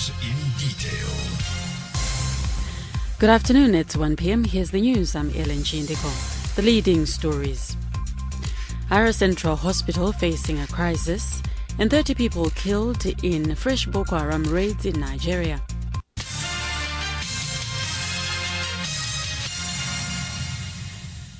news in detail. Good afternoon, it's 1 p.m. Here's the news. I'm Ellen Chindiko. The leading stories. Ara Central Hospital facing a crisis and 30 people killed in fresh Boko Haram raids in Nigeria.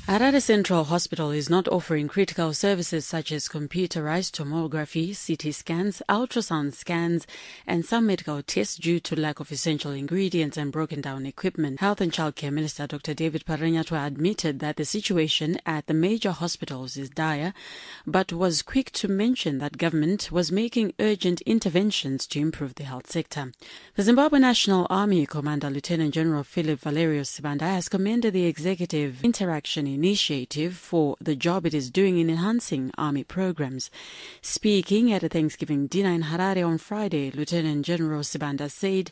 Harare Central Hospital is not offering critical services such as computerized tomography, CT scans, ultrasound scans, and some medical tests due to lack of essential ingredients and broken down equipment. Health and Childcare Minister Dr. David Parenyatwa admitted that the situation at the major hospitals is dire, but was quick to mention that government was making urgent interventions to improve the health sector. The Zimbabwe National Army Commander Lieutenant General Philip Valerio Sibanda has commended the executive interaction initiative for the job it is doing in enhancing army programs. Speaking at a Thanksgiving dinner in Harare on Friday, Lieutenant General Sibanda said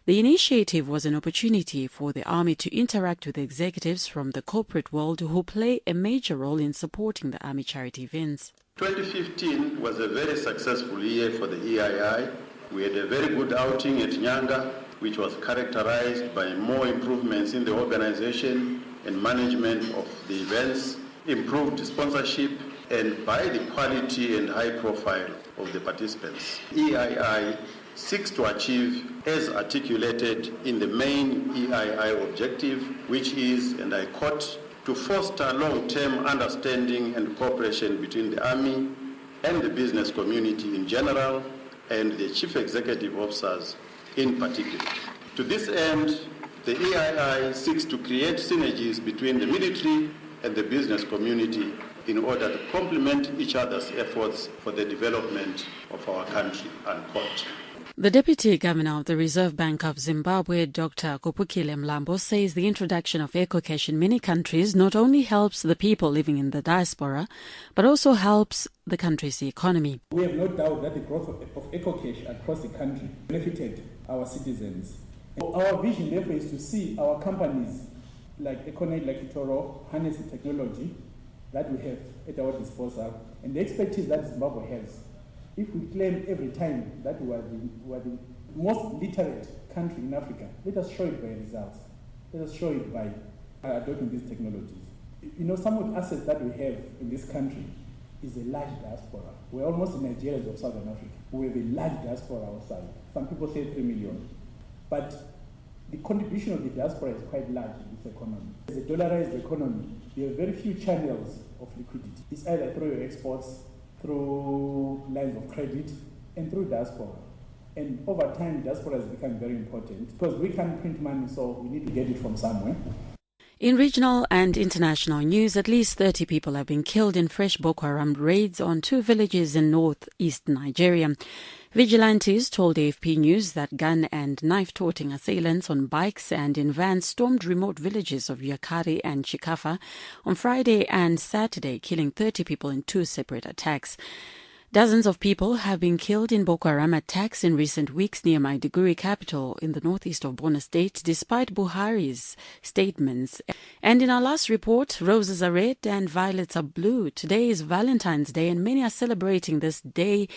the initiative was an opportunity for the army to interact with executives from the corporate world who play a major role in supporting the army charity events. 2015 was a very successful year for the EII. We had a very good outing at Nyanga, which was characterized by more improvements in the organization and management of the events, improved sponsorship, and by the quality and high profile of the participants. EII seeks to achieve, as articulated in the main EII objective, which is, and I quote, to foster long-term understanding and cooperation between the Army and the business community in general and the Chief Executive Officers in particular. To this end, the EII seeks to create synergies between the military and the business community in order to complement each other's efforts for the development of our country, unquote. The Deputy Governor of the Reserve Bank of Zimbabwe, Dr. Kupukile Mlambo, says the introduction of EcoCash in many countries not only helps the people living in the diaspora, but also helps the country's economy. We have no doubt that the growth of EcoCash across the country benefited our citizens. Our vision, therefore, is to see our companies like Econet, like Itoro, harness the technology that we have at our disposal and the expertise that Zimbabwe has. If we claim every time that we are the most literate country in Africa, let us show it by results. Let us show it by adopting these technologies. You know, some of the assets that we have in this country is a large diaspora. We're almost the Nigerians of Southern Africa. We have a large diaspora outside. Some people say 3 million. But the contribution of the diaspora is quite large in this economy. As a dollarized economy, there are very few channels of liquidity. It's either through your exports, through lines of credit, and through diaspora. And over time, diaspora has become very important because we can't print money, so we need to get it from somewhere. In regional and international news, at least 30 people have been killed in fresh Boko Haram raids on 2 villages in northeast Nigeria. Vigilantes told AFP News that gun and knife-toting assailants on bikes and in vans stormed remote villages of Yakari and Chikafa on Friday and Saturday, killing 30 people in 2 separate attacks. Dozens of people have been killed in Boko Haram attacks in recent weeks near Maiduguri capital in the northeast of Borno State, despite Buhari's statements. And in our last report, roses are red and violets are blue. Today is Valentines Day, and many are celebrating this day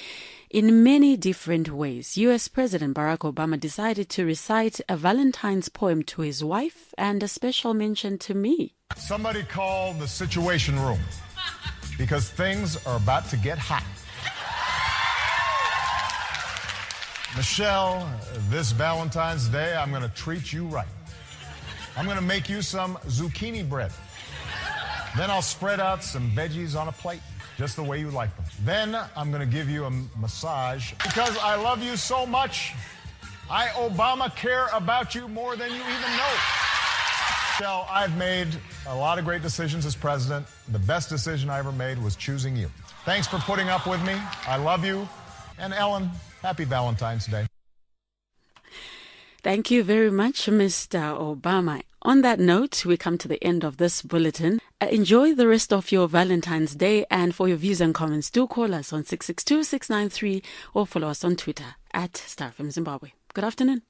in many different ways. U.S. President Barack Obama decided to recite a Valentine's poem to his wife, and a special mention to me. Somebody call the Situation Room, because things are about to get hot. Michelle, this Valentine's Day, I'm going to treat you right. I'm going to make you some zucchini bread. Then I'll spread out some veggies on a plate, just the way you like them. Then I'm going to give you a massage. Because I love you so much, I, Obama, care about you more than you even know. Michelle, I've made a lot of great decisions as president. The best decision I ever made was choosing you. Thanks for putting up with me. I love you. And Ellen, happy Valentine's Day. Thank you very much, Mr. Obama. On that note, we come to the end of this bulletin. Enjoy the rest of your Valentine's Day, and for your views and comments, do call us on 662-693 or follow us on Twitter @StarFM Zimbabwe. Good afternoon.